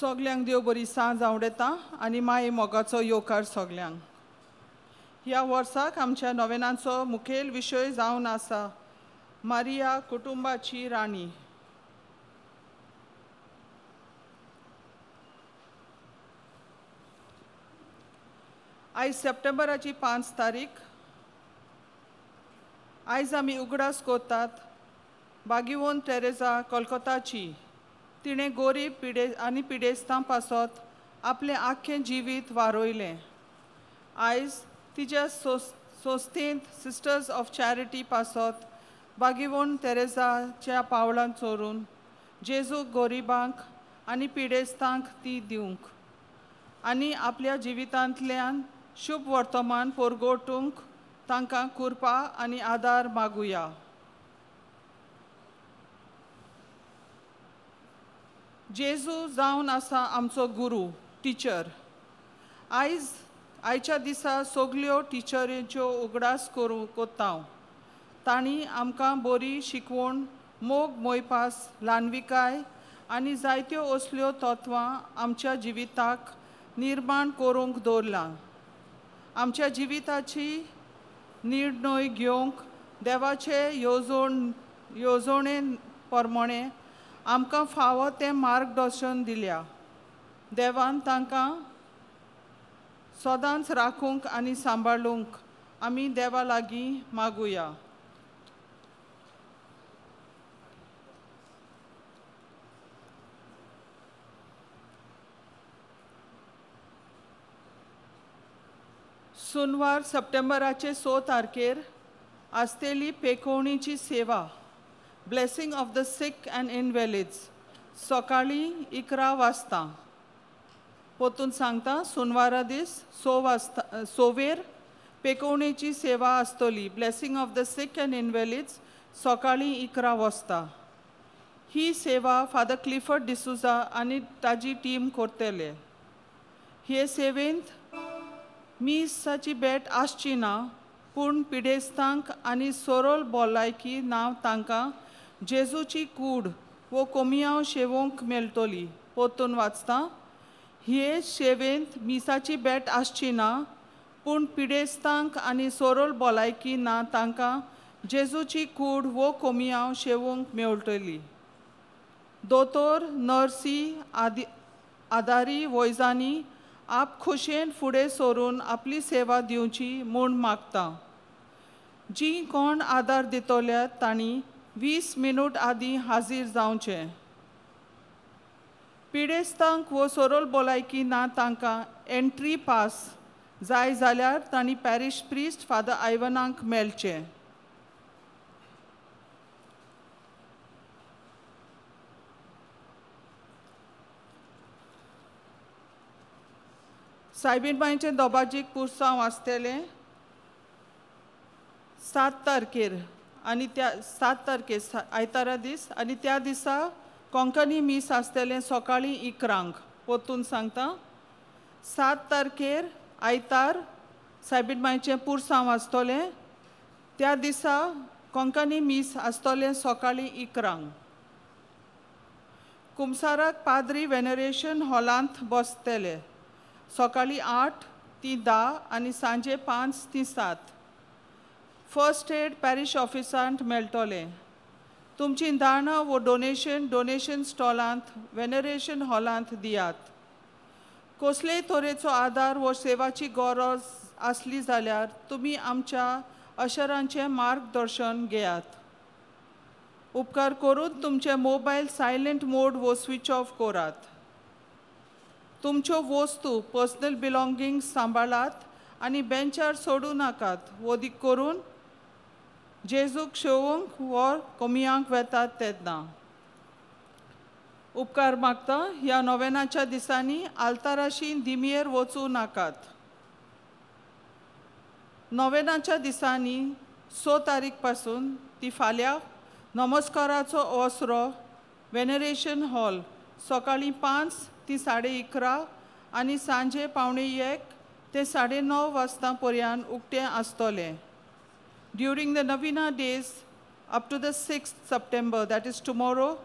सगल्यांक देव बरी सांज आवडेता आनी माय मोगाचो येवकार सगल्यांक. ह्या वर्साक आमच्या नोवेनांचो मुखेल विशय जावन आसा मारिया कुटुंबाची राणी. आयज सप्टेंबराची 5 तारीख. आयज आमी उगडास कोतात बागिवोन तेरेजा कोलकाताची. तिणें गोरीब पिडेस्तां पासत आपलें आख्खें जिवीत वारोयलें. आयज तिच्या सोस्तेंत सिस्टर्स ऑफ चॅरिटी पासत बागिवोन तेरेजाच्या पावलांत चोरून जेजूक गोरिबांक आनी पिडेस्तांक ती दिवंक आनी आपल्या जिवितांतल्यान शुभ वर्तमान पोरगोटूंक तांकां कृपा आनी आदार मागुया. जेजू जावन आसा आमचो गुरू, टिचर. आयच्या दिसा सगल्यो टिचरींच्यो उगडास कोत्ता. तांणी आमकां बरी शिकवण, मोग मोयपास, ल्हानविकाय आनी जायत्यो असल्यो तत्वां आमच्या जिविताक निर्माण करूंक दवरलां. आमच्या जिविताची निर्णय घेवंक देवाचे येवजणे प्रमाणे आमकां फावो तें मार्गदर्शन दिल्या. देवान तांकां सदांच राखूंक आनी सांबाळूंक आमी देवा लागीं मागुया. सुनवार सप्टेंबराचे 6 तारखेर आसतेली पेकोवणीची सेवा blessing of the sick and invalids सकाळीं 11 वाजता. पोतून सांगता सुनवारा दीस 6 पेकोवणेची सेवा आसतली. Blessing of the sick and invalids सकाळीं 11 वाजता. ही सेवा फादर क्लिफर्ड डिसुजा आनी ताजी टीम करतले. हे सेवेंत मिसाची भेट आसची ना, पूण पिडेस्तांक आनी सोरोल भलायकी नांव तांकां जेजूची कूड वो कोमियांव शेवोंक मेळटली. पोतून वाचता हे सेवेंत मिसाची भेट आसची ना, पूण पिडेस्तांक आनी सोरोल भलायकी ना तांकां जेजूची कूड वो कोमियांव शेवोंक मेळटली. दोतोर, नर्सी, आदारी वैजांनी आप खोशेन फुडें सरून आपली सेवा दिवची म्हूण मागता. जी कोण आदार दितल्यात तांणी 20 मिनट आदीं हाजीर जावचें. पिडेस्तांक वो सोरोल भलायकी ना तांकां एंट्री पास जाय जाल्यार तांणी पॅरिश प्रिस्ट फादर आयवनाक मेळचें. सायबीणबाईचें दोबाजीक पुरसांव आसतलें 7 तारखेर आनी 7 तारखेर आयतारा दीस आनी त्या दिसा कोंकणी मीस आसतलें सकाळीं 11 पोतून सांगता 7 तारखेर आयतार सायबीणबाईचें पुरसांव आसतलें. त्या दिसा कोंकणी मीस आसतलें सकाळीं 11. कुमसाराक पाद्री वेनरेशन हॉलांत बसतले सकाळीं 8 ती 10 आनी सांजे 5 ती 7. फर्स्ट एड पॅरिश ऑफिसांत मेळटलें. तुमची दाणां वो डोनेशन स्टॉलांत वेनरेशन हॉलांत दियात. कसलेय तरेचो आदार वो सेवाची गरज आसली जाल्यार तुमी आमच्या अशरांचें मार्गदर्शन घेयात. उपकार करून तुमचे मोबायल सायलेंट मोड वो स्विच ऑफ करात. तुमच्यो वस्तू पर्सनल बिलॉंगिंग्स सांबाळात आनी बेंचार सोडूं नाकात. वोदीक करून जेजूक शेवोंक वो कोमियांक वेतात तेन्ना. उपकार मागता ह्या नोवेनाच्या दिसांनी आल्ताराशी दिमेर वचूं नाकात. नोवेनाच्या दिसांनी 6 तारीख पासून ती फाल्यां नमस्काराचो ओसरो वेनरेशन हॉल सकाळीं 5 ती 11:30 आनी सांजे 1:45 ते 9:30 वाजता पर्यंत उक्तें आसतलें. During the Novena days up to the 6th September, that is tomorrow,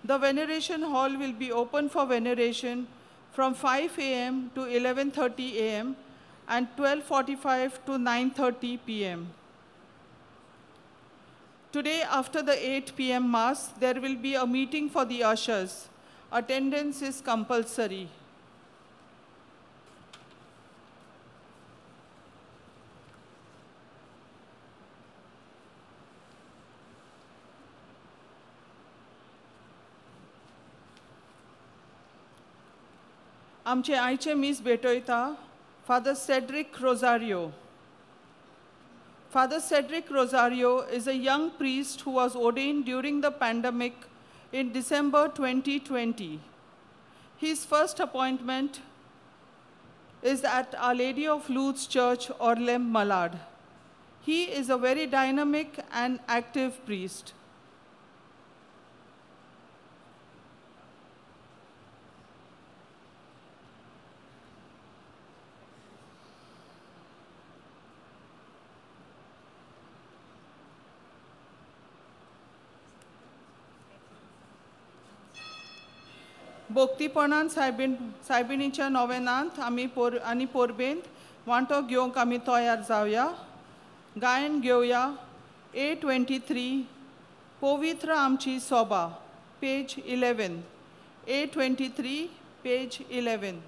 the veneration hall will be open for veneration from 5 a.m. to 11:30 a.m. and 12:45 to 9:30 p.m. Today, after the 8 p.m. Mass, there will be a meeting for the ushers. Attendance is compulsory. आमचे आयचे मीस भेटयता Father Cedric Rosario. Father Cedric Rosario is a young priest who was ordained during the pandemic in December 2020. His first appointment is at Our Lady of Lourdes Church, Orlem, Malad. He is a very dynamic and active priest. भोक्तीपणान सायबिणीच्या नोवेनांत आमी पोरबेंत वांटो घेवंक आमी तयार जावया. गायन घेवया A23 पवित्र आमची सोबा page 11. A23 page 11.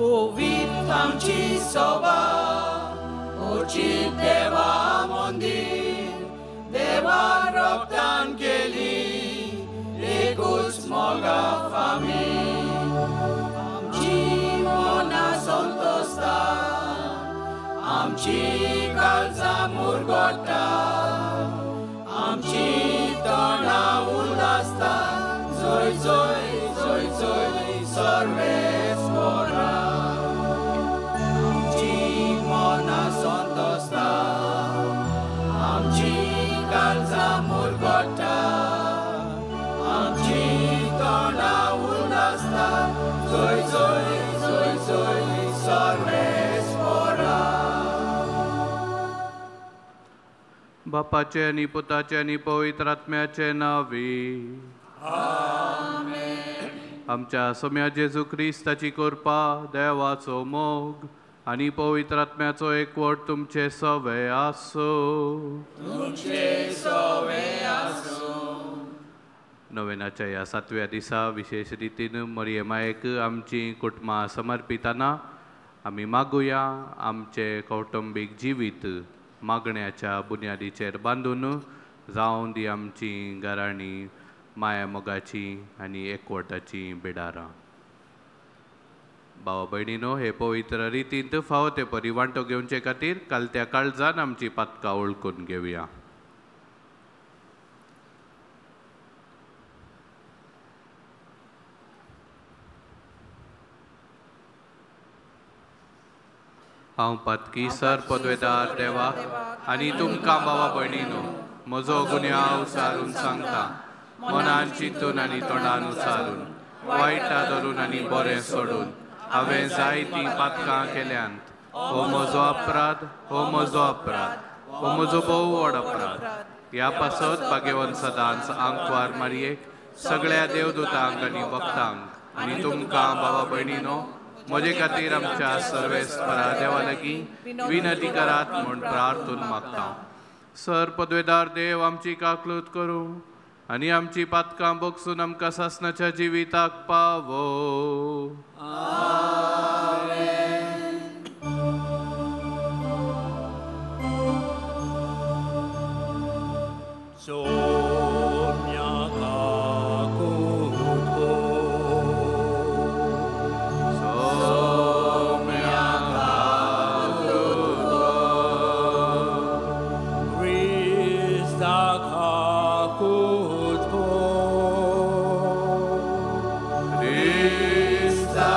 Povit आमची सोबा उचित देवा मंदिर देवा रक्तान केली एकूच मोगा फामी आमची मना संतोषता आमची काळजा मुरगोडटा आमची तोंडा उलासता जोय जोय जोय जोय सर्वेस मोरा बापाचे आणि पुताचे आणि पवित्र आत्म्याचे नावी आमच्या सोम्या जेजू क्रिस्ताची कृपा देवाचो मोग आणि पवित्र आत्म्याचो एकवट तुमचे सवे आसो. नोवेनाच्या ह्या 7व्या दिसा विशेष रितीन मरियमायेक आमची कुटुंबां समर्पिताना आमी मागुया आमचे कौटुंबीक जिवीत मागण्याच्या बुन्यादीचेर बांदून जावन दी आमची घराणी माया मोगाची आनी एकवटाची बिडारां. भावा भयणीनो, हे पवित्र रितींत फावो ते परी वांटो घेवचे खातीर कालत्या काळजान आमची पातकां ओळखून घेवया. हांव पातकी सर पदवेदार देवा आनी तुमकां भावा भयणीनो म्हजो गुन्यांव उसारून सांगता, मनान चिंतून आनी तोंडान उसारून वायटा धरून आनी बरें सोडून हांवें जायतीं पातकां केल्यांत. हो म्हजो अपराध, हो म्हजो अपराध, हो म्हजो भोव व्हड अपराध. ह्या पासत भाग्यवन सदांच आंकवार मारयेक सगळ्या देवदूतांक आनी भक्तांक आनी तुमकां भावा भयणीनो म्हजे खातीर आमच्या सर्वेस्परा देवा लागीं विनंती करात म्हूण प्रार्थून मागता. सर पदवेदार देव आमची काकलूत करूं आनी आमची पातकां बोगसून आमकां सासणाच्या जिविताक पावो. Krista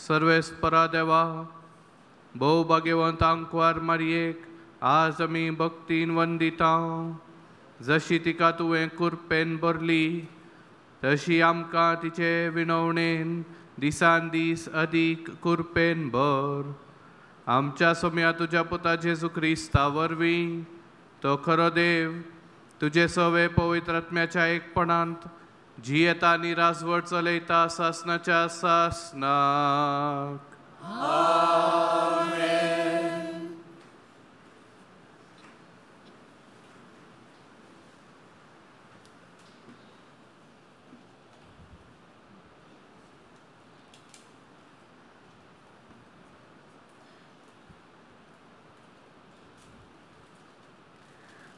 सर्वेस्परा देवा, भोव भाग्यवंत आंकवार मारयेक आज आमी भक्तीन वंदिता. जशी तिका तुवें कुरपेन भरली तशी आमकां तिचे विनवणेन दिसान दीस अदीक कुरपेन भर. आमच्या सोम्या तुज्या पुता जेजू क्रिस्ता वरवीं तो खरो देव तुजे सवे पवित्र आत्म्याच्या एकपणांत जियेता आनी राजवट चलयता सासनाच्या सासनाक.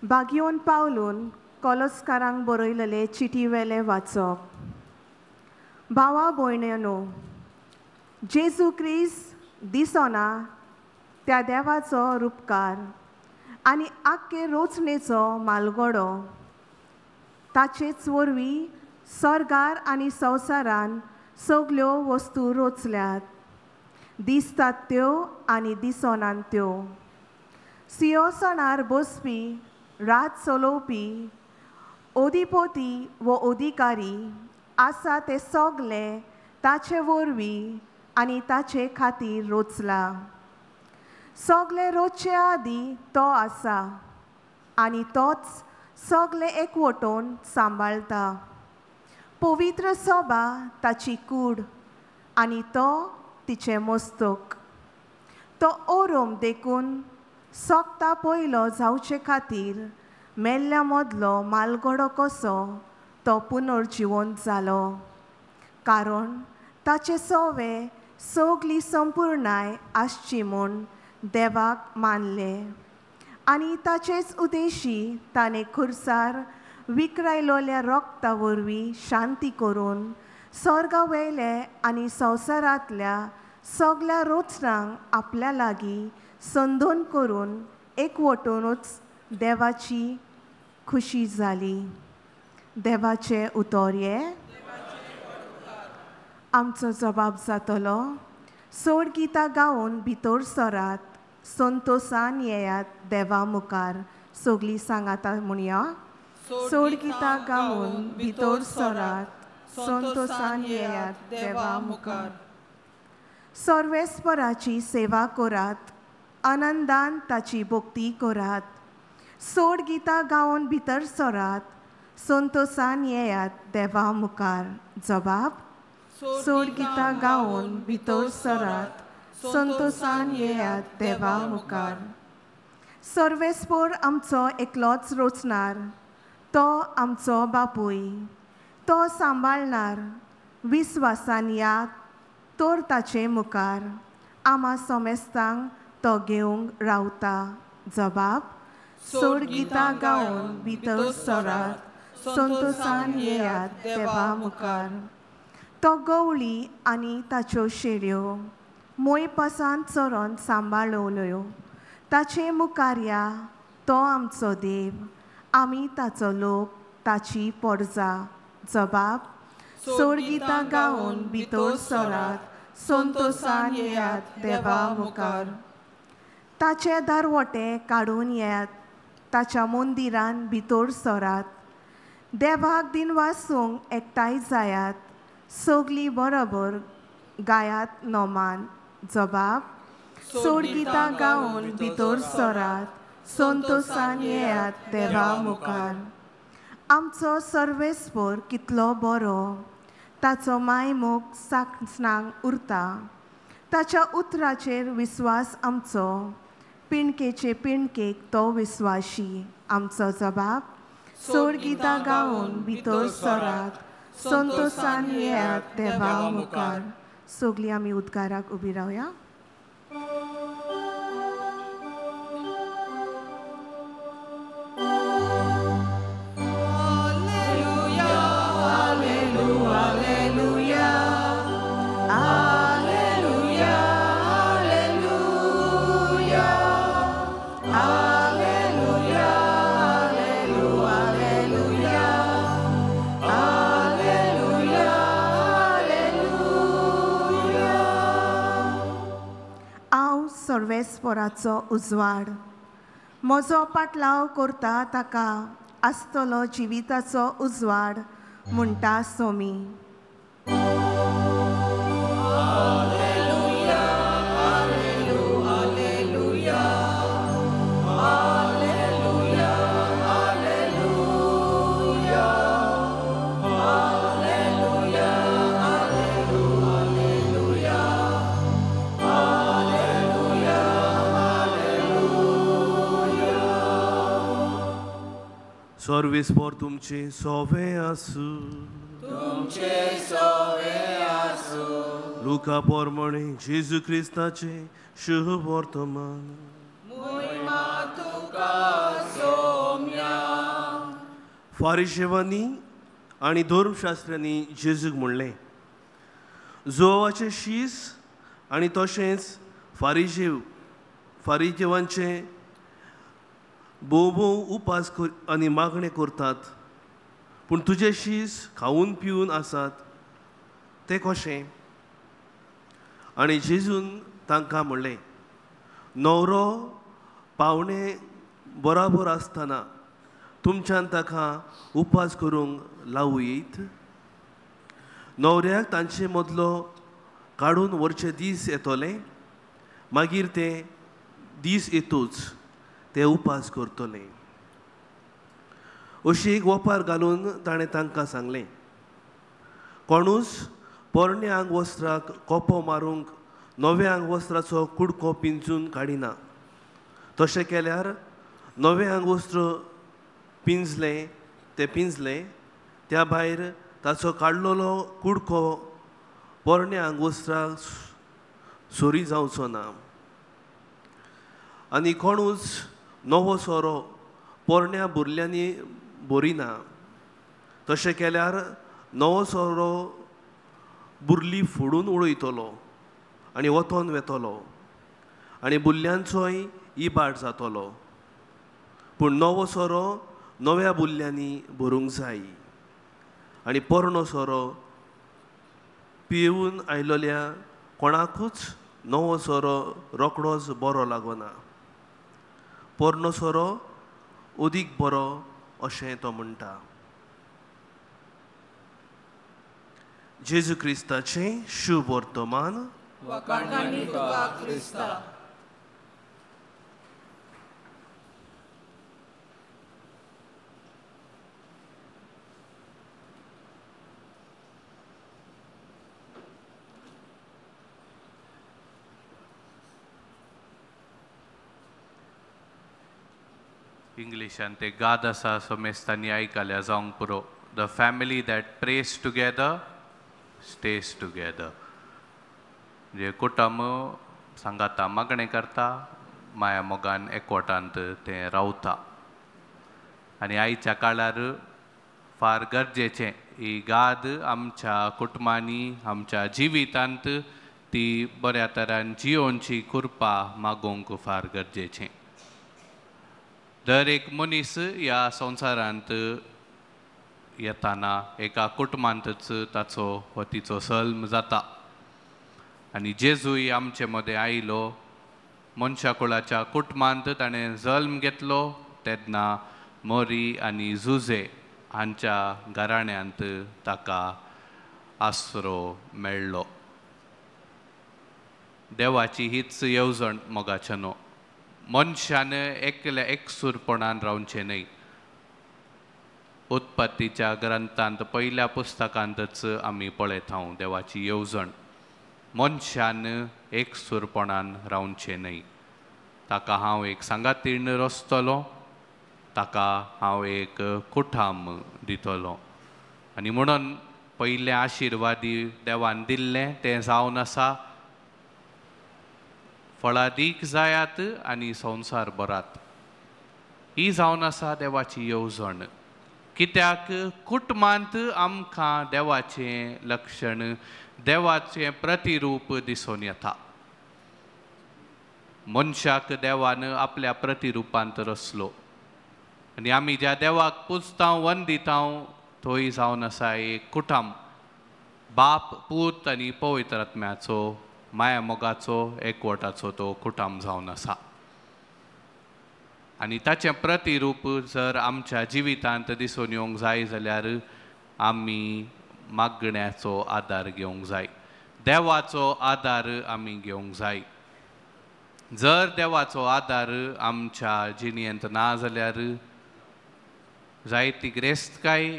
बागयोन पावलून कॉलोस्कारांक बरयलेले चिटी वेले वाचप. भावा भयण्यांनो, जेजू क्रिस्त दिसना त्या देवाचो रूपकार आनी आख्खे रोचणेचो मालगडो. ताचेच वरवीं सर्गार आनी संवसारान सगल्यो वस्तू रोचल्यात, दिसतात त्यो आनी दिसनात त्यो. सिंहासनार बसपी, राज चलोवपी, ओदिपोती वो अधिकारी आसा ते सगले ताचे वरवीं आनी ताचे खातीर रोचला. सगले रोचचे आदीं तो आसा आनी तोच सगले एकवटून सांबाळटा. पवित्र सभा ताची कूड आनी तो तिचे मस्तक. तो ओरोम देखून सोगता पयलो जावचे खातीर मेल्ल्या मदलो मालगडो कसो तो पुनर्जिवंत जालो. कारण ताचे सवे सगली संपूर्णाय आसची म्हूण देवाक मानले आनी ताचेच उद्देशी ताणें खुर्सार विकरायलोल्या रक्ता वरवीं शांती करून स्वर्गा वयले आनी संवसारांतल्या सगल्या रोचनांक आपल्या लागीं संदोन करून एकवटूनच देवाची खुशी जाली. देवाचे उतर हे आमचो जबाब जातलो. सोड गितां गावन भितर सरात, संतोषान येयात देवा मुखार. सगलीं सांगाता म्हणया. सोड गितां गावन भितर सरात, संतोषान येयात देवा मुखार. सर्वेस्पराची सेवा करात, आनंदान ताची भक्ती करात. सोड गितां गावन भितर सरात, संतोषान येयात देवा मुखार. जबाब. सोड गितां गावन भितर सरात, संतोषान येयात देवा मुखार. सर्वेस्पर आमचो एकलोच रोचणार, तो आमचो बापूय. तो सांबाळणार, विस्वासान याद तर ताचे मुखार. आमा सोमेस्तांक तो घेवंक रावता. जबाब. सोड गितां गावन भितर सरात, संतोषान येयात देवा मुखार. तो गवळी आनी ताच्यो शेळयो मोय पासान चरोन सांबाळवल्यो. ताचे मुखार या, तो आमचो देव, आमी ताचो लोक, ताची परजा. जबाब. सोड गितां गावन भितर सरात, संतोषान येयात देवा मुखार. ताचे दारवटे काडून येयात, ताच्या मंदिरान भितर सरात. देवाक दिनवासूंक एकठांय जायात, सगलीं बरोबर गायात नोमान. जबाब. सोड गितां गावन भितर सरात, संतोषान येयात देवा मुखार. आमचो सर्वेस्पर कितलो बरो, ताचो मायमोग सांगनाक उरता. ताच्या उतराचेर विस्वास आमचो, पिणकेचे पिणकेक तो विस्वाशी. आमचो जबाब. सोड गितां गावन भितर सरात, संतोषान येयात देवा मुखार. सगलीं आमी उद्गाराक उबी रावया. परमेश्वराचो उजवाड. म्हजो पाटलाव करता ताका आसतलो जिविताचो उजवाड म्हणटा सोमी. सर्वेस्पर तुमचे सोवे आसू. तुमचे सोवे आसू. लुका पोरमणे जेजू क्रिस्ताचे शुभ वर्तमान. महिमा तुका सोम्या. फारिशेवांनी आनी धर्मशास्त्रांनी जेजूक म्हणलें, जोवाचे शीस आनी तशेंच फारिशेवांचे भोव उपास आनी मागणे करतात, पूण तुजे शीस खावून पिवून आसात ते कशें? आनी जेजून तांकां म्हणलें, न्हवरो पावणे बराबर आसतना तुमच्यान ताका उपास करूंक लावूं येयत? न्हवऱ्याक तांचे मदलो काडून व्हरचे दीस येतले, मागीर ते दीस येतूच ते उपास करतले. अशी एक वपार घालून ताणें तांकां सांगलें, कोणूच पोरणे आंगवस्त्राक कोपो मारूंक नवे आंगवस्त्राचो कुडको पिंजून काडिना. तशें केल्यार नवे आंगवस्त्र पिंजले त्या भायर ताचो काडलेलो कुडको पोरणे आंगवस्त्राक सोरी जावचो ना. आनी कोणूच नवो सोरो पोरण्या बुरल्यांनी बोरिना. तशें केल्यार नवो सोरो बुरली फोडून उडयतलो आनी वतोन वेतलो आनी बुल्ल्यांचोय इबाड जातलो. पूण नवो सोरो नव्या बुल्ल्यांनी भरूंक जाय. आनी पोरणो सोरो पियेवून आयलोल्या कोणाकूच नवो सोरो रोखडोच बरो लागना. पोरणो सोरो अदीक बरो अशें तो म्हणटा. जेजू क्रिस्ताचें शुभ वर्तमान. वखाणी तुका क्रिस्ता. इंग्लिशान ते गाद आसा सोमेस्तांनी आयकल्या जावंक पुरो. The family that press together stage together. म्हणजे कुटुंब सांगाता मागणें करता, माया मोगान एकवटांत तें रावता. आनी आयच्या काळार फार गरजेचें ही गाद आमच्या कुटुंबांनी आमच्या जिवितांत ती बऱ्या तरान जियोवची कृपा मागोवंक फार गरजेचें. दर एक मनीस ह्या संवसारांत येताना एका कुटुंबांतच ताचो वा तिचो सल्म जाता. आनी जेजूय आमचे मदें आयलो, मनशा कुळाच्या कुटुंबांत ताणें जल्म घेतलो तेन्ना मोरी आनी जुजे हांच्या घराण्यांत ताका आसरो मेळ्ळो. देवाची हीच येवजण मोगाचें न्हू. मनशान एकल्या एकसूरपणान रावचें न्हय. उत्पत्तीच्या ग्रंथांत पयल्या पुस्तकांतच आमी पळयता देवाची येवजण. मनशान एकसूरपणान रावचें न्हय. ताका हांव एक सांगातीण रचतलो, ताका हांव एक कुटुंब दितलो. आनी म्हणून पयलें आशिर्वादी देवान दिल्लें तें जावन आसा, फळादीक जायात आनी संवसार बरात. ही जावन आसा देवाची येवजण. कित्याक कुटुंबांत आमकां देवाचें लक्षण, देवाचें प्रतिरूप दिसून येता. मनशाक देवान आपल्या प्रतिरुपांत रचलो आनी आमी ज्या देवाक पुजता वंदिता थंय जावन आसा एक कुटुंब. बाप, पूत आनी पवित्र आत्म्याचो माया मोगाचो एकवटाचो तो कुटाम जावन आसा आनी ताचें प्रतिरूप जर आमच्या जिवितांत दिसून येवंक जाय जाल्यार आमी मागण्याचो आदार घेवंक जाय देवाचो आदार आमी घेवंक जाय जर देवाचो आदार आमच्या जिणेंत ना जाल्यार जायती ग्रेस्तकाय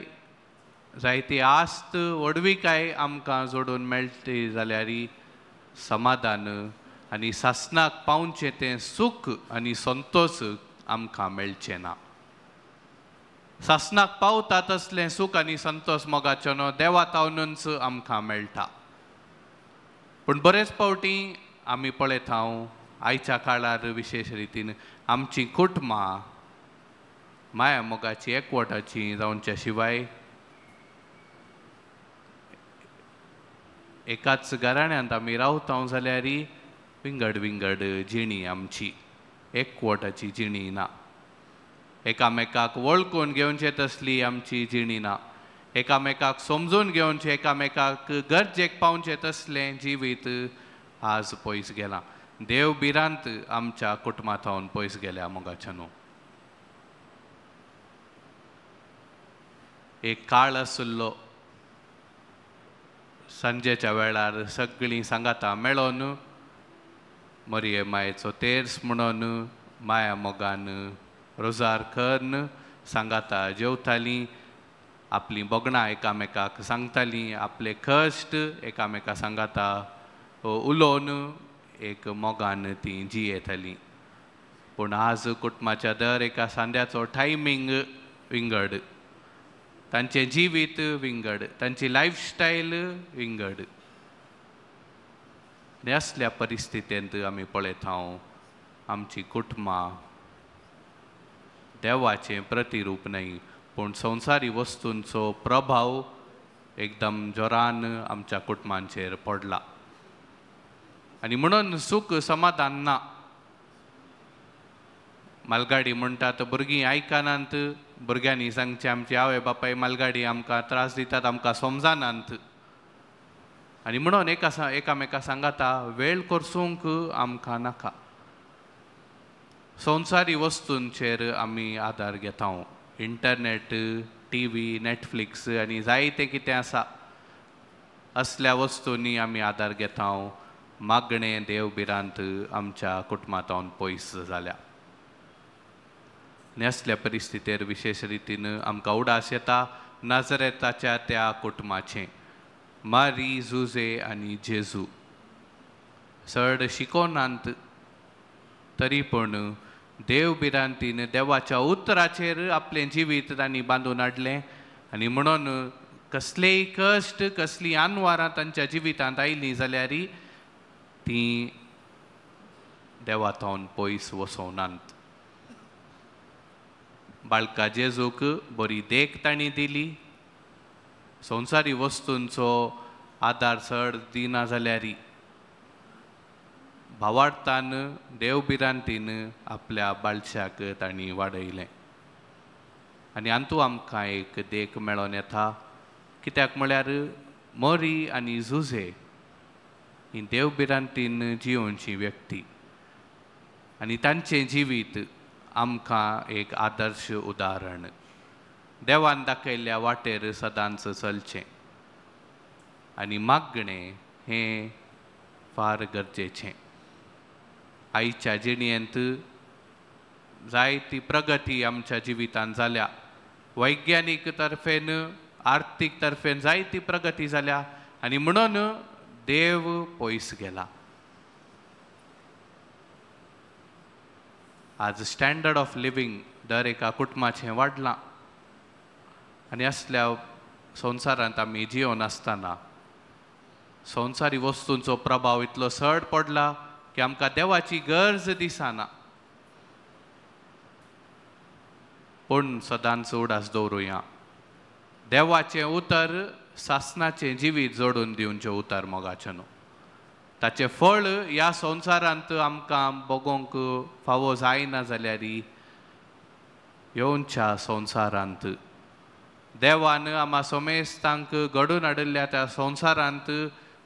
जायती आस्त वडविकाय आमकां जोडून मेळटी जाल्यार समाधान आनी सासणाक पावचें तें सूख आनी संतोश आमकां मेळचें ना सासणाक पावता तसलें सूख आनी संतोश मोगाचो न्हू देवा तावनूच आमकां मेळटा पूण बरेच फावटी आमी पळयत हांव आयच्या काळार विशेश रितीन आमचीं कुटुंबां माया मोगाची एकवटाची जावच्या शिवाय एकाच घराण्यांत आमी रावता जाल्यार विंगड विंगड जिणी आमची एकवटाची जिणी ना एकामेकाक वळखून घेवचें तसली आमची जिणी ना एकामेकाक समजून घेवचें एकामेकाक गरजेक पावचें तसलें जिवीत आज पयस गेलां देव बिरांत आमच्या कुटुंबांत पयस गेल्या मोगाच्या न्हू एक काळ आसलो सांजेच्या वेळार सगळीं सांगाता मेळोन मरिये मायेचो तेर्स म्हणून माया मोगान रोजार करून सांगाता जेवतालीं आपलीं बोगणां एकामेकाक सांगतालीं आपले कश्ट एकामेकाक सांगाता उलोवन एक मोगान तीं जियेतालीं पूण आज कुटुंबाच्या दर एका सांद्याचो टायमींग विंगड तांचें जिवीत विंगड तांची लायफस्टायल विंगड असल्या परिस्थितींत आमी पळयत हांव आमची कुटुंबां देवाचें प्रतिरूप न्हय पूण संवसारी वस्तूंचो प्रभाव एकदम जोरान आमच्या कुटुंबांचेर पडला आनी म्हणून सूख समाधान ना मालगाडी म्हणटात भुरगीं आयकनात भुरग्यांनी सांगचें आमचे आवय बापाय मालगाडी आमकां त्रास दितात आमकां समजनात आनी म्हणून एकामेका सांगाता वेळ करसूंक आमकां नाका संवसारी वस्तूंचेर आमी आदार घेता इंटरनेट टीव्ही नेटफ्लिक्स आनी जायतें कितें आसा असल्या वस्तूंनी आमी आदार घेता मागणें देव बिरांत आमच्या कुटुंबांत पयस जाल्या असल्या परिस्थितीर विशेष रितीन आमकां उडास येता नाजरेताच्या त्या कुटुंबाचें मारी जुजे आनी जेजू चड शिकोवनात तरी पूण देव बिरांतीन देवाच्या उतराचेर आपलें जिवीत तांणी बांदून हाडलें आनी म्हणून कसलेय कश्ट कसलीं आनवारां तांच्या जिवितांत आयलीं जाल्यार तीं देवातावन पयस वचोवनात बाळका जेजूक बरी देख तांणी दिली संवसारी वस्तूंचो आदार चड दिना जाल्यार भावार्थान देव बिरांतीन आपल्या बाळशाक तांणी वाडयलें आनी हातूंत आमकां एक देख मेळोन येता कित्याक म्हळ्यार मोरी आनी जुजे ही देव बिरांतीन जिवोवची व्यक्ती आनी तांचें जिवीत आमकां एक आदर्श उदाहरण देवान दाखयल्ल्या वाटेर सदांच चलचें आनी मागणें हें फार गरजेचें आयच्या जिणेंत जायती प्रगती आमच्या जिवितांत जाल्या वैज्ञानीक तर्फेन आर्थीक तर्फेन जायती प्रगती जाल्या आनी म्हणून देव पयस गेला आज स्टँडर्ड ऑफ लिवींग दर एका कुटुंबाचें वाडलां आनी असल्या संवसारांत आमी जिवन आसतना संवसारी वस्तूंचो प्रभाव इतलो चड पडला की आमकां देवाची गरज दिसना पूण सदांच उडास दवरुया देवाचें उतर सासणाचें जिवीत जोडून दिवचें उतर मोगाचें न्हू ताचें फळ ह्या संवसारांत आमकां भोगोवंक फावो जायना जाल्यार येवच्या संवसारांत देवान आमा सोमेस्तांक घडून हाडिल्ल्या त्या संवसारांत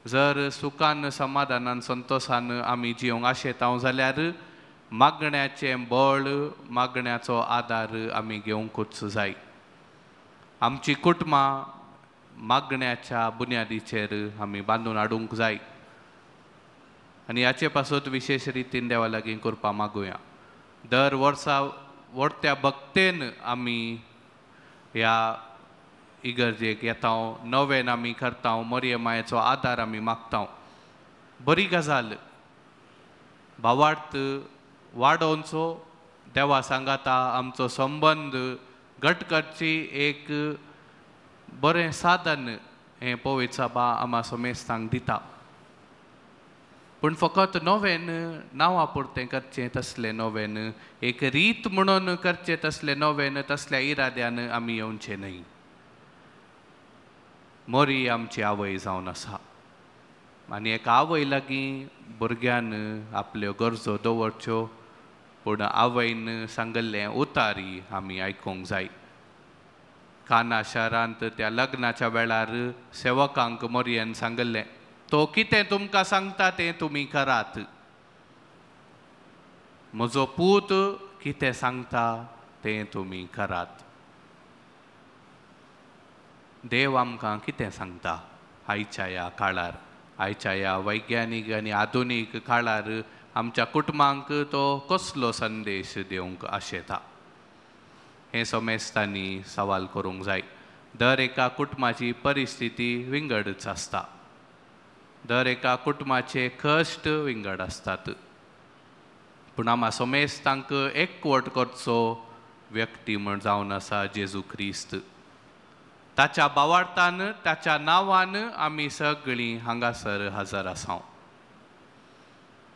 जर सुखान समाधानान संतोषान आमी जिवंक आशेताव जाल्यार मागण्याचें बळ मागण्याचो आदार आमी घेवंकूच जाय. आमची कुटुंबां मागण्याच्या बुन्यादीचेर आमी बांदून हाडूंक जाय आनी हाचे पासून विशेष रितीन देवा लागीं करपा मागुया. दर वर्सा व्हडत्या भक्तेन आमी ह्या इगर्जेक येता, नवेन आमी करता, मोरये मायेचो आदार आमी मागता. बरी गजाल. भावार्थ वाडोवचो, देवा सांगाता आमचो संबंद घट करची एक बरें साधन हें पवित्र सभा आमा सोमेस्तांक दिता. पूण फकत नवेन नांवा पुरतें करचें तसलें नवेन, एक रीत म्हणून करचें तसलें नवेन, तसल्या इराद्यान आमी येवचें न्हय. मोरी आमची आवय जावन आसा आनी एका आवय लागीं भुरग्यान आपल्यो गरजो दवरच्यो, पूण आवयन सांगल्लें उतारी आमी आयकूंक जाय. काना शारांत त्या लग्नाच्या वेळार सेवकांक मोरयेन सांगल्लें, तो कितें तुमकां सांगता तें तुमी करात. म्हजो पूत कितें सांगता तें तुमी करात. देव आमकां कितें सांगता आयच्या ह्या काळार, आयच्या ह्या वैज्ञानीक आनी आधुनीक काळार आमच्या कुटुंबांक तो कसलो संदेश दिवंक आशेता हें सोमेस्तांनी सवाल करूंक जाय. दर एका कुटुंबाची परिस्थिती विंगडच आसता, दर एका कुटुंबाचे कश्ट विंगड आसतात, पूण आमा सोमेस्तांक एकवट करचो व्यक्ती म्हण जावन आसा जेजू ख्रिस्त. ताच्या भावार्थान, ताच्या नांवान आमी सगळीं हांगासर हजर आसां.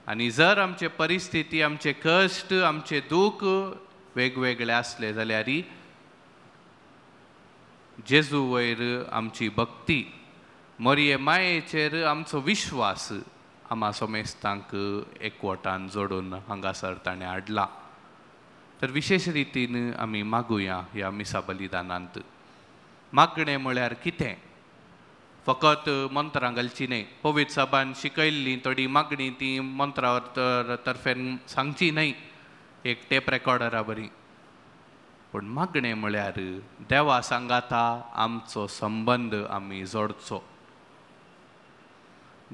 आनी जर आमचे परिस्थिती, आमचे कश्ट, आमचे दूख वेगवेगळे आसले जाल्यार जेजू वयर आमची भक्ती, मोरये मायेचेर आमचो विश्वास आमा सोमेस्तांक एकवटान जोडून हांगासर ताणें हाडला. तर विशेश रितीन आमी मागुया ह्या मिसा बलिदानांत. मागणें म्हळ्यार कितें? फकत मंत्रां घालची न्हय. पवित्र सभान शिकयल्ली थोडी मागणी ती मंत्रा तर्फेन सांगची न्हय, एक टेप रेकॉर्डरा बरी. पूण मागणें म्हळ्यार देवा सांगाता आमचो संबंद आमी जोडचो.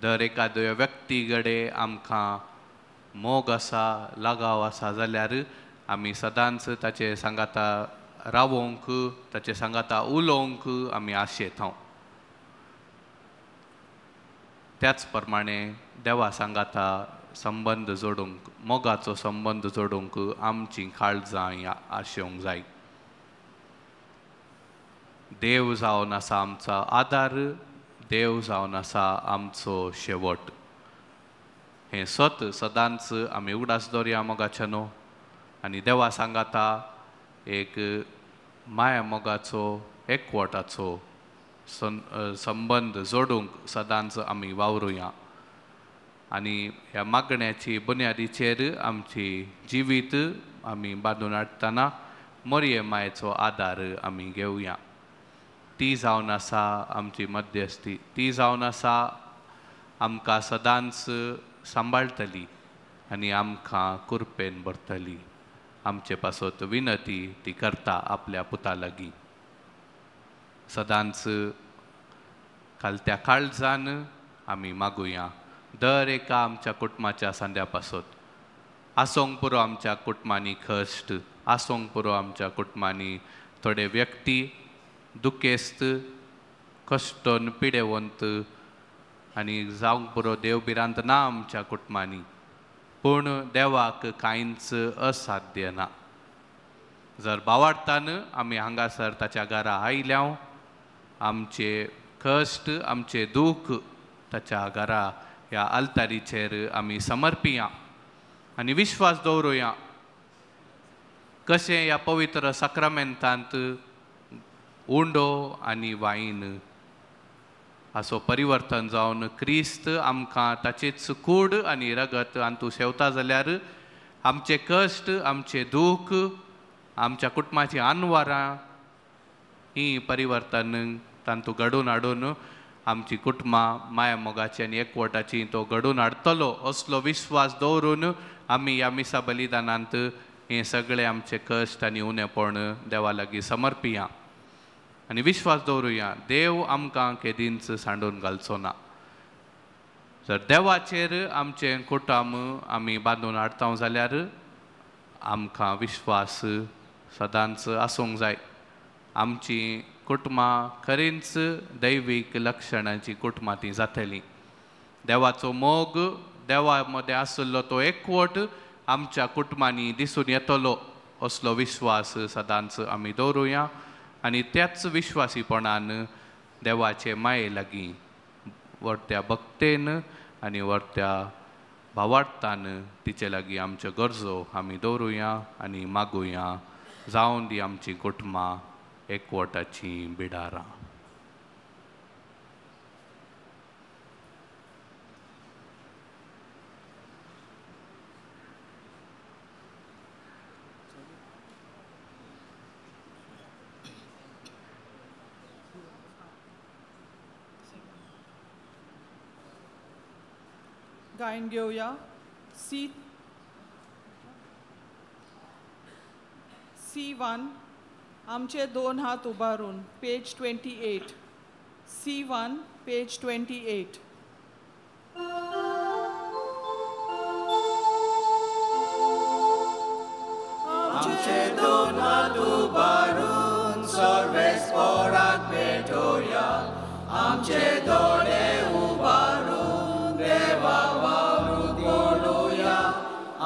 दर एकाद्या व्यक्ती कडेन आमकां मोग आसा, लागाव आसा जाल्यार आमी सदांच ताचे सांगाता रावोंक, ताचे सांगाता उलोवंक आमी आशेतां. त्याच प्रमाणे देवा सांगाता संबंद जोडूंक, मोगाचो संबंद जोडूंक आमची काळजां आशेवंक जाय. देव जावन आसा आमचो आदार, देव जावन आसा आमचो शेवट. हें सदांच आमी उगडास दवरया मोगाच्या न्हू. आनी देवा सांगाता एक माया मोगाचो एकवटाचो संबंद जोडूंक सदांच आमी वावरुया. आनी ह्या मागण्याची बुन्यादीचेर आमची जिवीत आमी बांदून हाडटना मोरये मायेचो आदार आमी घेवया. ती जावन आसा आमची मध्यस्थी, ती जावन आसा आमकां सदांच सांबाळटली आनी आमकां कुरपेन भरतली. आमचे पासत विनती ती करता आपल्या पुता लागीं. सदांच कालत्या काळजान आमी मागुया. दर एका आमच्या कुटुंबाच्या सांद्या पासत आसोंक पुरो आमच्या कुटुंबांनी कश्ट, आसोंक पुरो आमच्या कुटुंबांनी थोडे व्यक्ती दुखेस्त, कश्टोन पिडेवंत आनी जावंक पुरो देवबिरांत ना आमच्या कुटुंबांनी. पूण देवाक कांयच असाध्य ना. जर भावार्थान आमी हांगासर ताच्या घरा आयल्या, आमचे कश्ट, आमचे दूख ताच्या घरा ह्या आल्तारीचेर आमी समर्पिया आनी विश्वास दवरुया. कशें ह्या पवित्र साक्रामेंतांत उंडो आनी वायन हाचो परिवर्तन जावन क्रिस्त आमकां ताचेच कूड आनी रगत हातूंत सेवता जाल्यार आमचे कश्ट, आमचे दूख, आमच्या कुटुंबाची आनवारां ही परिवर्तन तांतू घडोवन हाडून आमची कुटुंबां माया मोगाची आनी एकवटाची तो घडोवन हाडटलो असलो विश्वास दवरून आमी ह्या मिसा बलिदानांत हे सगळे आमचे कश्ट आनी उणेपण देवा लागीं समर्पिया आनी विश्वास दवरुया देव आमकां केदींच सांडून घालचो ना. जर देवाचेर आमचे कुटुंब आमी बांदून हाडता जाल्यार आमकां विश्वास सदांच आसूंक जाय. आमची कुटुंबां खरींच दैवीक लक्षणांची कुटुंबां ती जातलीं. देवाचो मोग देवा मदें आसलो तो एकवट आमच्या कुटुंबांनी दिसून येतलो असलो विश्वास सदांच आमी दवरुया आनी त्याच विश्वासीपणान देवाचे माये लागीं वर्त्या भक्तेन आनी वर्त्या भावार्थान तिचे लागीं आमच्यो गरजो आमी दवरुया आनी मागुया जावन दी आमची कुटुंबां एकवटाची बिडारां. गायन घेऊया C1 आमचे 2 हात उबारून पेज 28 C1 पेज 28. आमचे 2 हात उबारून सर्वेस्पराक भेटोया. आमचे दोळे उबारून देवा वावरूक बोलुया.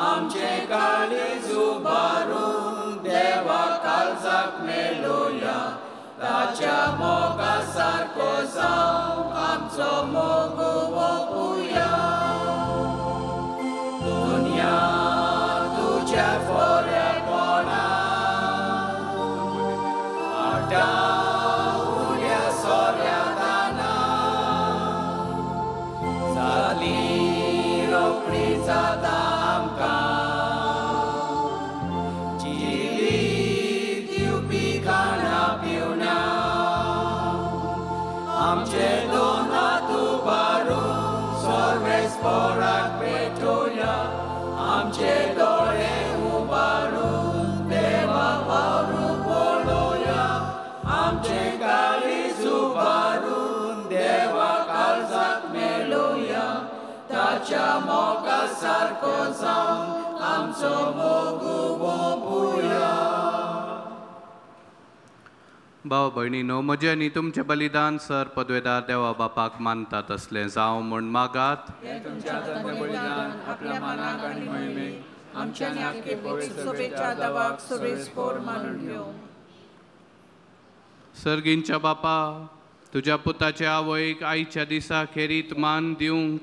आमचे काळीज उबारून देवा काळजाक मेलोया. ताच्या मोगा सारको जावंक आमचो मोग ओपुया. दुनिया तुज्या फोऱ्यापणान उड्या सोऱ्या रोखडी जाता आमकां जिवीत दिवपी खाणां पिवना. आमचे 2 हात उबारून सर्वेस्पराक भेटोया. आमचे दोळे उबारून देवा वावरूक बोलोया. आमचे काळीज उबारून देवा काळजाक मेलोया. ताच्या मोगा सारको जावंक आमचो मोग ओपुया. भाव भयणीनो म्हजें आनी तुमचें बलिदान सर पदवेदार देवा बापाक मानतात असलें जावं म्हूण मागात. तुमच्या बलिदान आपल्या मनाक आनी मोहिमेक आमच्या आनी आख्खे पवित्र सभेच्या देवाक सर्वेस्पर मानून घेवं. सर्गींच्या बापा तुज्या पुताच्या आवयक आयच्या दिसा खेरीत मान दिवंक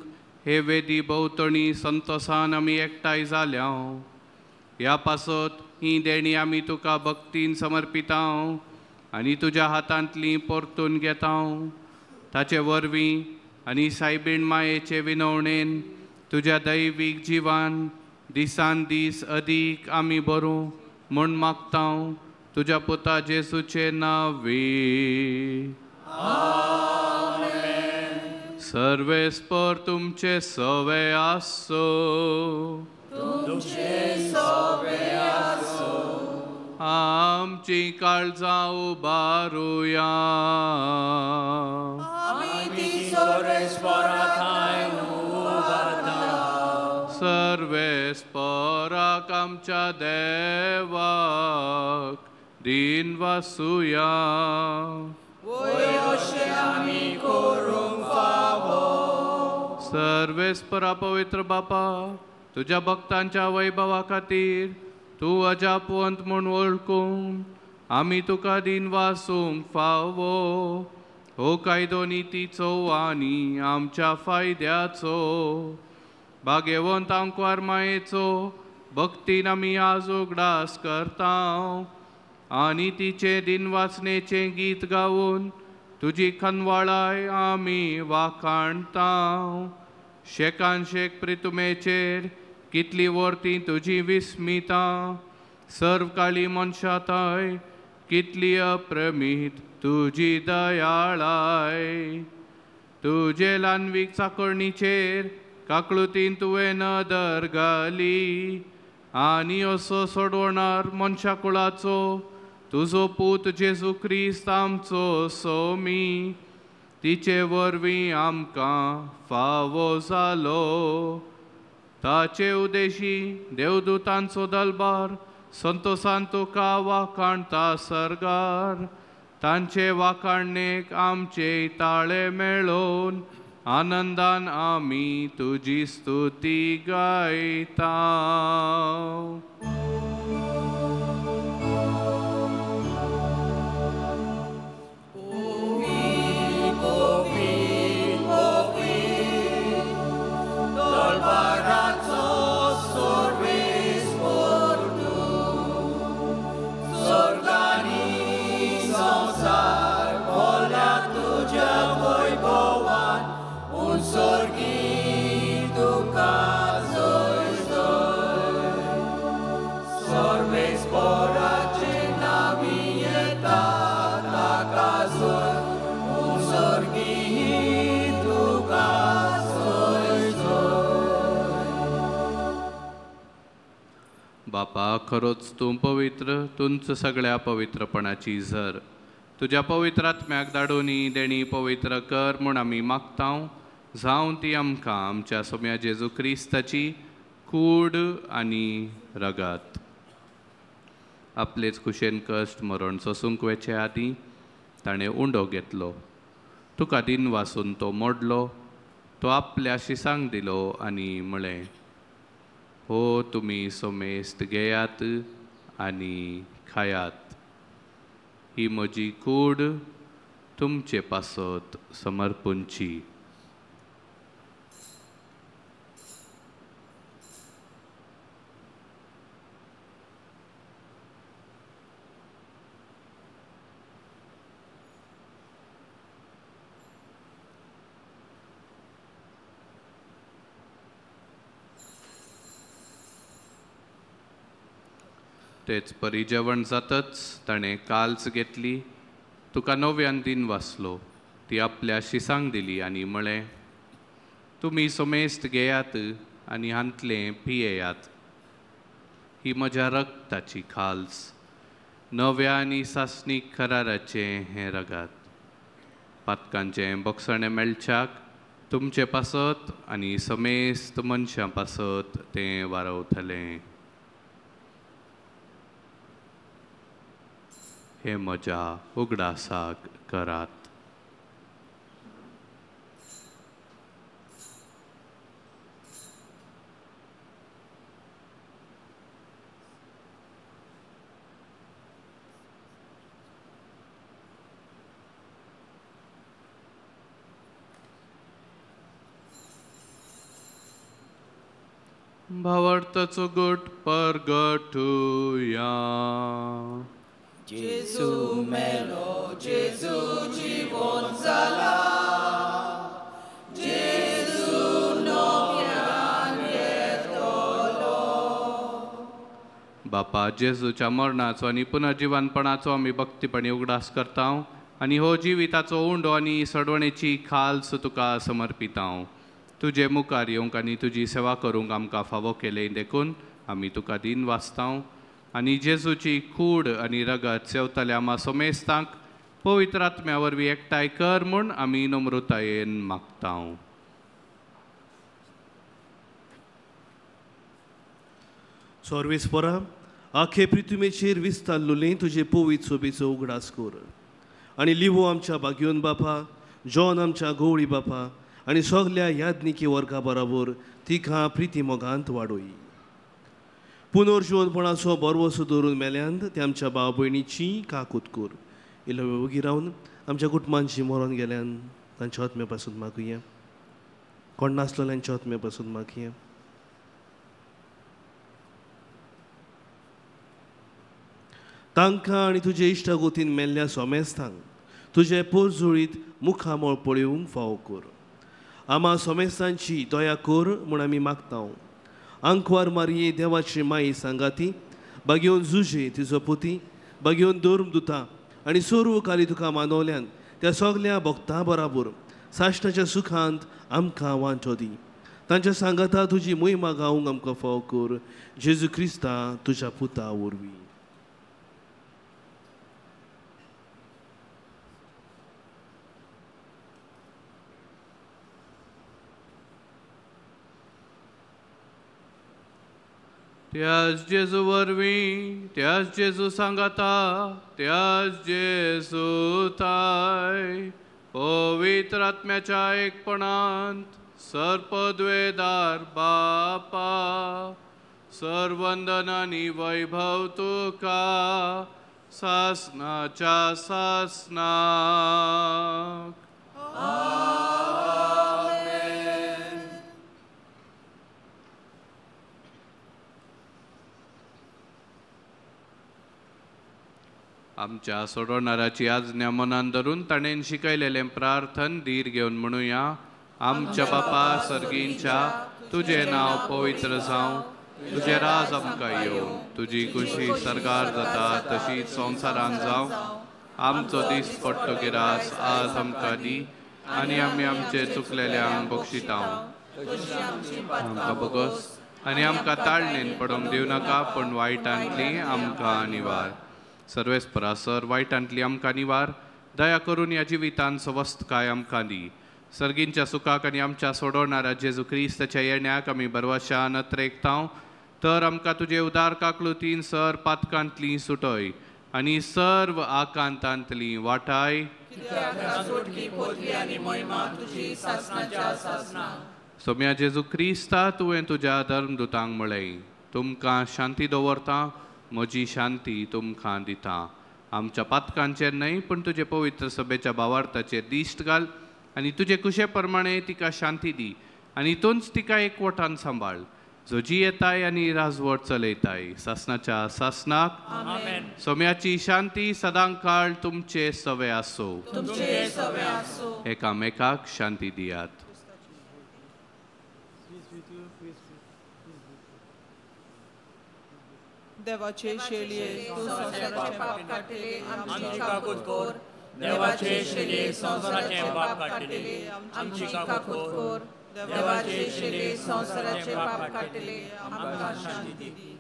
हे वेदी भोंवतणी संतोषान आमी एकठांय जाल्या. ह्या पासत ही देणी आमी तुका भक्तीन समर्पिता आनी तुज्या हातांतली परतून घेता. ताचे वरवीं आनी सायबीण मायेचे विनवणेन तुज्या दैवीक जिवान दिसान दीस अदीक आमी बरो म्हूण मागता तुज्या पुता जेसूचे नांवी. सर्वेस्पर तुमचे सवे आसो. आमची काळजां उबारुया. सर्वेस्पराक आमच्या देवाक दिन वासुया. सर्वेस्परा पवित्र बापा तुज्या भक्तांच्या वैभवा खातीर तूं अजापवंत म्हूण वळखून आमी तुका दिन वासूंक फावो. हो कायदो नितीचो आनी आमच्या फायद्याचो. भाग्यवंत आंकवार मायेचो भक्तीन आमी आज उगडास करता आनी तिचे दिन वाचनेचें गीत गावून तुजी खनवाळाय आमी वाखाणता. शेकान शेक प्रितुमेचेर कितली वर्ती तुजी विस्मिता. सर्व काळी मनशाताय कितली अप्रमीत तुजी दयाळाय. तुजे ल्हानवीक चाकणीचेर काकळुतीन तुवें नदर घाली आनी असो सोडवणार मनशा कुळाचो तुजो पूत जेजू क्रिस्त आमचो सोमी तिचे वरवीं आमकां फावो जालो ताचे उदेशी देवदूतांचो दलबार संतोषान तुका वाखाणता सरगार तांचे वाखाणणेक आमचे ताळे मेळोवन आनंदान आमी तुजी स्तुती गायता. बापा खरोच तूं पवित्र तुंच सगळ्या पवित्रपणाची झर तुज्या पवित्र आत्म्याक धाडूनी देणी पवित्र कर म्हूण आमी मागतां जावं ती आमकां आमच्या सोम्या जेजू क्रिस्ताची कूड आनी रगत. आपलेच कुशेन कश्ट मरण सोसूंक वेचे आदीं ताणें उंडो घेतलो तुका दिन वासून तो मोडलो तो आपल्या शिसांक दिलो आनी म्हळें हो तुमी सोमेस्त घेयात आनी खायात ही म्हजी कूड तुमचे पासत समर्पूंची. तेच परी जेवण जातच ताणें काल्स घेतली तुका नव्यान दिन वाचलो ती आपल्या शिसांक दिली आनी म्हळें तुमी सोमेस्त घेयात आनी हांतलें पियेयात ही म्हज्या रक्ताची खाल्स नव्या आनी सासणीक कराराचें हें रगत पातकांचें बोगसणें मेळच्याक तुमचे पासत आनी समेस्त मनशां पासत तें वारवतलें. हे म्हज्या उगडासाक करात. भावार्थाचो गोट परगटुया. जेजू मेलो जेजू जिवंत जाला जेजू नव्यान येतलो. बापा जेजूच्या मरणाचो आनी पुनर्जिवनपणाचो आमी भक्तीपणी उगडास करता आनी हो जिविताचो उंडो आनी सडवणेची खाल्स तुका समर्पिता. तुजे मुखार येवंक आनी तुजी सेवा करूंक आमकां फावो केले देखून आमी तुका दिन वाचता आनी जेजूची कूड आनी रगत सेवतल्या आमा सोमेस्तांक पवित्र आत्म्या वरवीं एकठांय कर म्हूण आमी नम्रतायेन मागता. सर्वेस्परा आखे पृथ्वीचेर विस्तारलोलें तुजे पवित्र सोबेचो उगडास कर आनी लिवो आमच्या भाग्योन बापा जॉन आमच्या गवळी बापा आनी सगल्या याज्ञिकी वर्गा बरोबर तिका प्रिती मोगांत वाडोय. पुनर्जीवनपणाचो बरवसो दवरून मेल्यांत ते आमच्या भाव भयणीची काकूत कर. इल्लो वेळ उगी रावन आमच्या कुटुंबांची मरण गेल्यान तांच्या आत्म्या पासून मागुया. कोण नासलेल्यांच्या आत्म्या पासून मागुया. तांकां आनी तुजे इश्टागोतीन मेल्ल्या सोमेस्तांक तुजे पोरजोळीत मुखामोळ पळोवंक फावो कर. आमा सोमेस्तांची दया कर म्हूण आमी मागता. आंकवार मारये देवाची माई सांगाती बागेवन जुजे तिजो पुती बागेवन दोर्म दुता आनी सर्व काली तुका मानवल्यान त्या सगल्या भक्तां बराबर साश्टाच्या सुखांत आमकां वांटो दी. तांच्या सांगाता तुजी मोहिमा गावंक आमकां फाव कर. जेजू क्रिस्ता तुज्या पुता वरवीं. त्याच जेजू वरवीं, त्याच जेजू सांगाता, त्याच जेजू थाय, पवित्र आत्म्याच्या एकपणांत सर्पद्वेदार बापा, सर्वंदन आनी वैभव तुका सासनाच्या सासनाक. आमच्या सोडवणाऱ्याची आज्ञा मनान धरून ताणेन शिकयलेलें प्रार्थन धीर घेवन म्हणुया. आमच्या बापा सर्गींच्या, तुझे नाव पवित्र जावं, तुझे राज आमकां येवं, तुजी खुशी सरकार जाता तशीच संवसारान जावं. आमचो दीस पडटो गिरास आज आमकां दी, आनी आमी आमचे चुकलेल्यांक बक्षितांव. आमकां बोगस आनी आमकां ताळणेन पडोवंक दिवं नाका, पूण वायटांतली आमकां निवार. सर्वेस्परासर वायटांतली आमकां निवार. दया करून ह्या जिवितान सवस्तकाय आमकां दी. सर्गींच्या सुखाक आनी आमच्या सोडवणाऱ्या जेजू क्रिस्ताच्या येण्याक आमी बरवशा नत्रेकतांव. तर आमकां तुजे उदार काकलुतीन सर पातकांतली सुटय आनी सर्व आकांतांतली वाटाय. सोम्या जेजू क्रिस्ता तुवें तुज्या धर्मदुतांक म्हळें, तुमकां शांती दवरता, म्हजी शांती तुमकां दिता. आमच्या पातकांचेर न्हय, पूण तुजे पवित्र सभेच्या भावार्थाचेर दिश्ट घाल आनी तुजे कुशे प्रमाणे तिका शांती दी आनी हितूनच तिका एकवटान सांबाळ, जो जी येताय आनी राजवट चलयताय सासनाच्या सासनाक. सोम्याची शांती सदां काळ तुमचे सवे आसो. एकामेकाक शांती दियात. देवाचे शेळये तूं संवसाराचे पाप काडले आमची काकूट कोर. देवाचे शेळये संवसाराचे पाप काडले आमची काकूट कोर. देवाचे शेळये संवसाराचे पाप काडले आमकां शांती दी.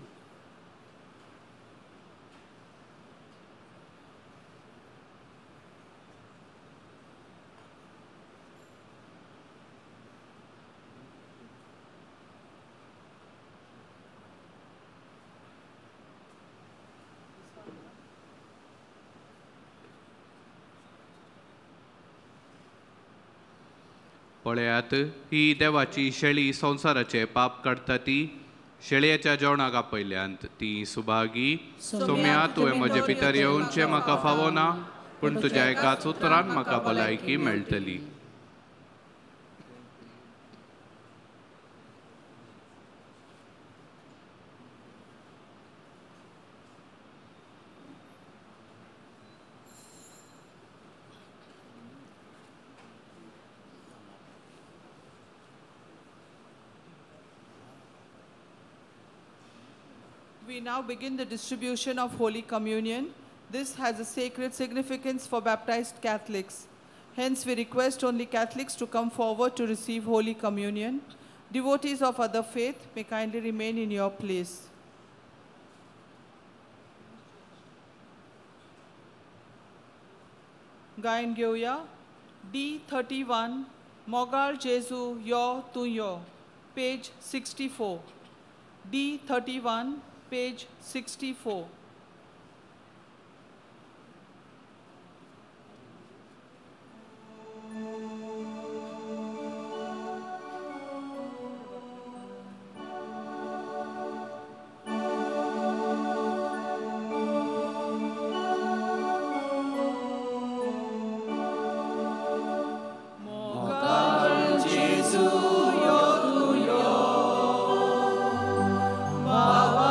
पळयात, ही देवाची शेळी संवसाराचे पाप काडटा ती. शेळयेच्या जेवणाक आपयल्यांत ती सुभागी. सोम्या तुवें म्हजे भितर येवचे म्हाका फावो ना, पूण तुज्या एकाच उतरान म्हाका भलायकी मेळटली. We now begin the distribution of Holy Communion. This has a sacred significance for baptized Catholics. Hence, we request only Catholics to come forward to receive Holy Communion. Devotees of other faith may kindly remain in your place. गायन घेऊया. D31 मोगाळ जेजू यो तू यो, page 64. D31 page 64. Baba,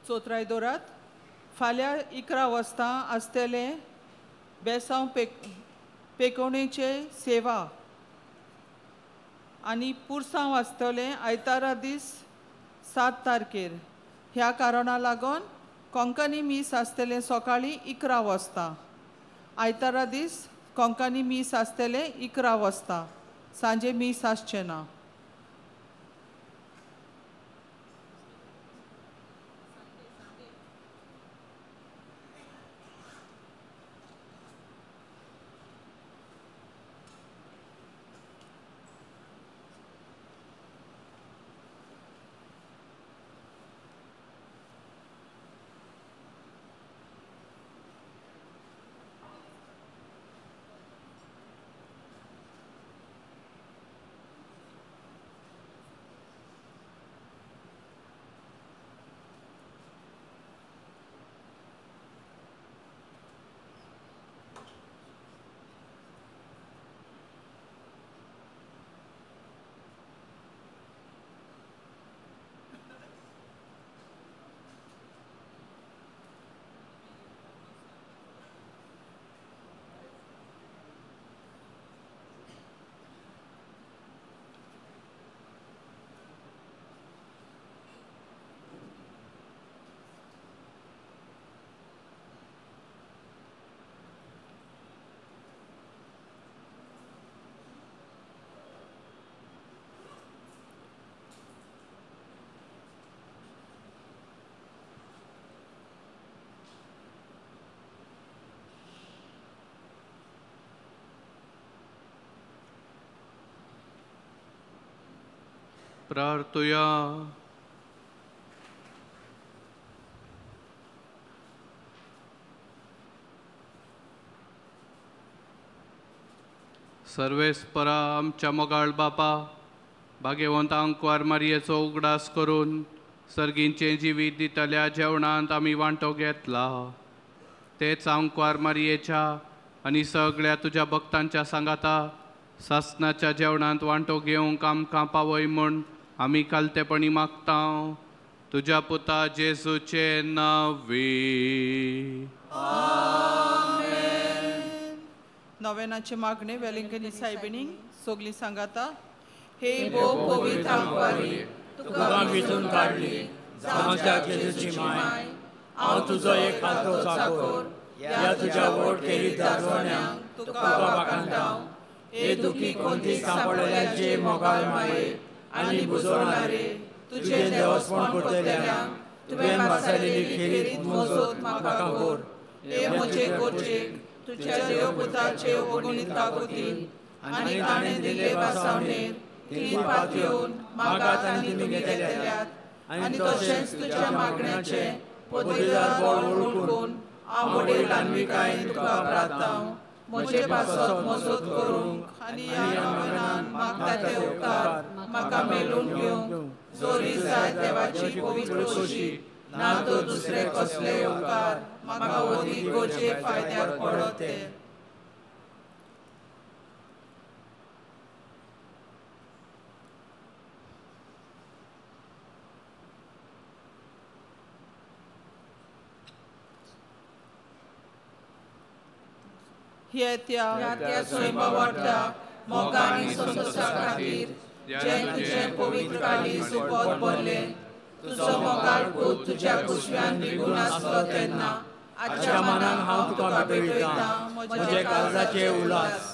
चोथराय दोरात फाल्यां 11 वाजता आसतले बेसांव पेकोवणेचे सेवा आनी पुरसांव आसतले आयतारा दीस 7 तारखेर. ह्या कारणा लागून कोंकणी मीस आसतले सकाळीं 11 वाजता. आयतारा दीस कोंकणी मीस आसतले 11 वाजता. सांजे मीस आसचें ना. प्रार्थुया. सर्वेस्परा आमच्या मोगाळ बापा, भाग्यवंतांक वारमारयेचो उगडास करून सर्गींचें जिवीत दितल्या जेवणांत आमी वांटो घेतला. तेच हांव वारमारयेच्या आनी सगळ्या तुज्या भक्तांच्या सांगाता सासणाच्या जेवणांत वांटो घेवंक आमकां पावय म्हूण आमी कालतेपणी मागता. तुज्या पुता जेजूचे नांवी. नवेनाचे मागणे वेलिंगनी सायबिणींक सोगली सांगाता. हे भोव पवित्र आंकवारी, तुका भितून काडली जावच्या जेजूची माय. हांव तुजो एक खातो चाकोर ह्या तुज्या वोट केली दाजवण्यांक तुका वाखाणटां. हे दुखी कोंती सांपडलेल्याचे मोगाळ माये आनी बुजवणारे तुझे देवस्पण करतल्यांक तुवें वाचयलेली खेरीत मोजत म्हाका कोर. हे म्हजे गोचेक तुज्या देवपुताचे अगणित काकुतीन आनी ताणें दिले बासावणेर तीन पातयेवन मागात आनी तुमी घेतल्यात. आनी तशेंच तुज्या मागण्याचे पदवीदार बळ वळखून हांव वडील आन्विकायेन तुका प्रार्थांव. म्हजे पासत मजत करूंक आनी ह्या नवेनान मागता ते उपकार म्हाका मेलून घेवंक जोरी जाय देवाची पवित्र खोशी. ना तो दुसरे कसले उपकार म्हाका ओदी गोचे फायद्याक पडत ते. त्या स्वयंपावार्थाक मोगांनी संतोषा खातीर जे तुजे पवित्र काळी सुपत भरले. तुजो मोगाळ पूत तुज्या कुशव्यान निघून आसलो तेन्ना आजच्या मनान हांव तुका भेटयता म्हजे काळजाचे उल्हास.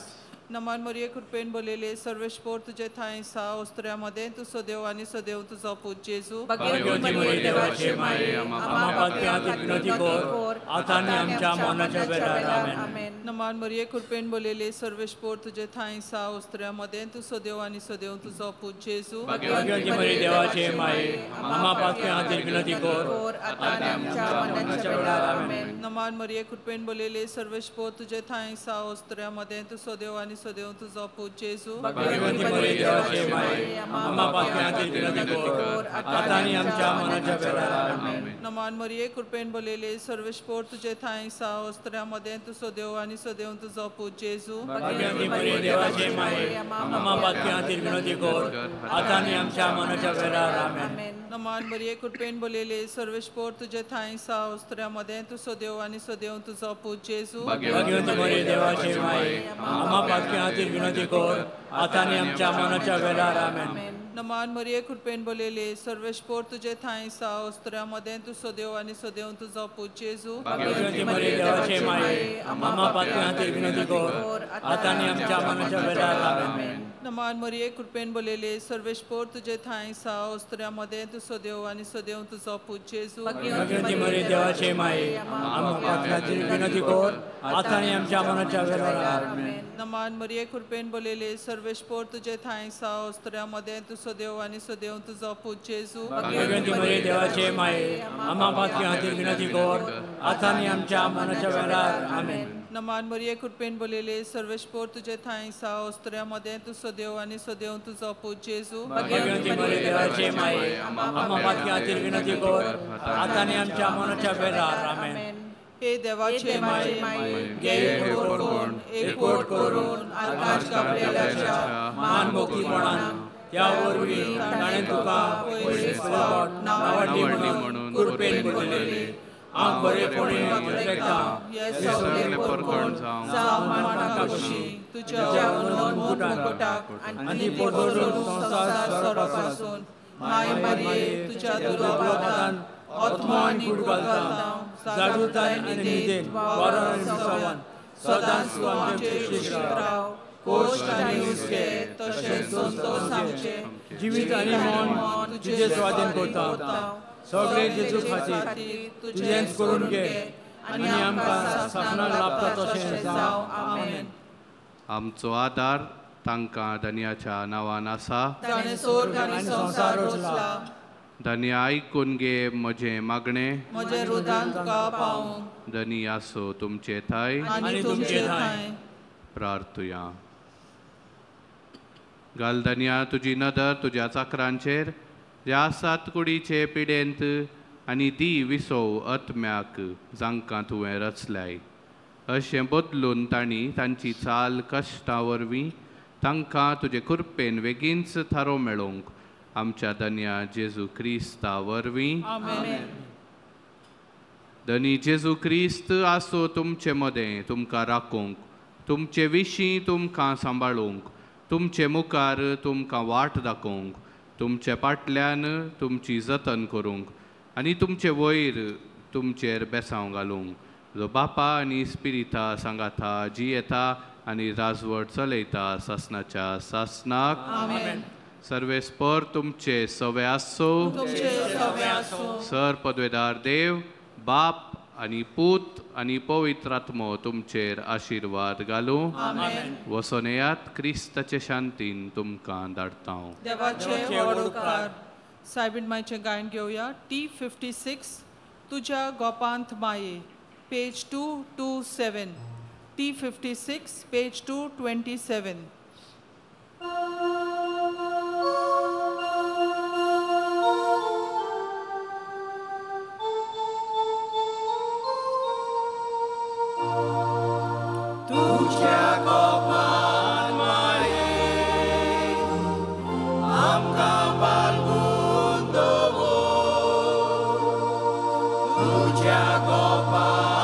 नमान मरिये कृपेन बोलेले सर्वेश्वर तुझे थंय सा ओस्त्र्यामध्ये तू सदैव आणि सदैव तुजो पूत जेजू. भाग्यवती मरिये देवाचे माये आम्हा पापी विनंती कर आता आनी आमच्या मरणाच्या वेळार. आमेन. नमान मरिये कृपेन बोलेले सर्वेश्वर तुझे थंय सा ओस्त्र्यामध्ये तू सदैव आणि सदैव तुजो पूत जेजू. भाग्यवती मरिये देवाचे माये आम्हा पापी विनंती कर आता आनी आमच्या मरणाच्या वेळार. आमेन. नमान मरिये कृपेन बोलेले सर्वेश्वर तुझे थंय सा ओस्त्र्यामध्ये तू सदैव आणि सदैव तुझो पूज जेजू भगवंती मरी देवाचे माये आम्हा पापयांची विनंती कर आता आणि आमच्या मनाच्या वेळार आमेन. नमान मरिये कृपेन बोलेले सर्वेश्वर तुझे थाय सा वस्त्र्यामध्ये तू सदैव आणि सदैव तुझो पूज जेजू भगवंती मरी देवाचे माये आम्हा पापयांची विनंती कर आता आणि आमच्या मनाच्या वेळार आमेन. नमान मरिये कृपेन बोलेले सर्वेश्वर तुझे थाय सा वस्त्र्यामध्ये तू सदैव आणि सदैव तुझो पूज जेजू भगवंती मरी देवाचे माये आम्हा पापयांची विनंती कर आता आणि आमच्या मनाच्या वेळार आमेन. नमान मरिये कृपेन बोलेले सर्वेश्वर तुझे थाय सा वस्त्र्यामध्ये तू सदैव आणि सदैव तुझो पूज जेजू भगवंती मरी देवाचे माये आम्हा पापयांची विनंती कर आता आणि आमच्या मनाच्या वेळार आमेन. नमान मरिये कृपेन बोलेले सर्वेश्वर तुझे थाय सा वस्त्र्यामध्ये तू सदैव आणि सदैव तुझो पूज जेजू भगवंती मरी देवाचे माये आम्हा पापयांची विनंती कर आता आणि आमच्या मनाच्या वेळार आमेन. नमान मरिये कृपेन बोलेले सर्वेश्वर तुझे थाय सा वस्त्र्यामध्ये तू सदैव आणि सदैव तुझो पूज जेजू भगवंती मरी देवाचे माये आम्हा पापयांची विनंती कर आता आणि आमच्या मनाच्या वेळार आमेन. नमान मरिये कृपेन बोलेले सर्वेश्वर तुझे थाय सा वस्त्र्यामध्ये तू सदैव आणि सदैव तुझो पूज जेजू भगवंती मरी देवाचे माये आम्हा पापयांची विनंती कर आता आणि आमच्या मनाच्या वेळार आमेन. हे देवाचे एकवट करून आकाश कापलेल्याच्या मान मोकळीपणान त्या वरवीं ताणें तुका नावाडली म्हणून कृपेन बोललेले आम बरेपणी सगळे परगण जावं मानाकाशी तुझ्या मुकुटाक आणि पोटोरून संसार सर्वापासून माय मरिये तुझ्या दुर्लभान आत्मा आणि घालता जागृताय आणि निदेन वारण आणि सवन सदांच आमचे शिष्यराव कोष्ट आणि हुस्के तशेंच संतोष आमचे जिवीत आणि मन तुझे स्वाधीन करता सगळे जेजू खातीर तुझेंच करून घे आणि आमकां सपनां लाभता तशें जावं. आमेन. आमचो आदार तांकां धन्याच्या नांवान आसा. ताणें स्वर्ग आनी संसार रचला. धन्य आयकून घे म्हजें मागणें म्हजे हृदयान तुका पावूं धनी आसो तुमचे थाय आनी तुमचे थाय. प्रार्थुया. घाल धन्या तुजी नदर तुज्या चाकरांचेर ज्या सात कुडीचे पिडेंत आनी दी विसोव आत्म्याक जांकां तुवें रचल्याय. अशें बदलून तांणी तांची चाल कश्टां वरवीं तांकां तुजे कृपेन बेगीनच थारो मेळोवंक आमच्या धन्या जेजू क्रिस्ता वरवीं. आमेन. धनी जेजू क्रिस्त आसो तुमचे मदें तुमकां राखूंक तुमचे विशीं तुमकां सांबाळूंक तुमचे मुखार तुमकां वाट दाखोवंक तुमचे फाटल्यान तुमची जतन करूंक आनी तुमचे वयर तुमचेर बेसांव घालूंक जो बापा आनी स्पिरिता सांगाता जी येता आनी राजवट चलयता सासनाच्या सासनाक. आमेन. सर्वेस्पर तुमचे सवे आसो. सर पदवेदार देव बाप आनी पूत आनी पवित्र आत्मो तुमचेर आशिर्वाद घालूं. वचून येयात क्रिस्ताचे शांतीन तुमकां धाडटा. देवाचे व्हड उपकार. सायबीण मायचें गायन घेवया. T56 तुज्या गोपांत माये पेज 227. T56 page 227. तुझ्या गोपाल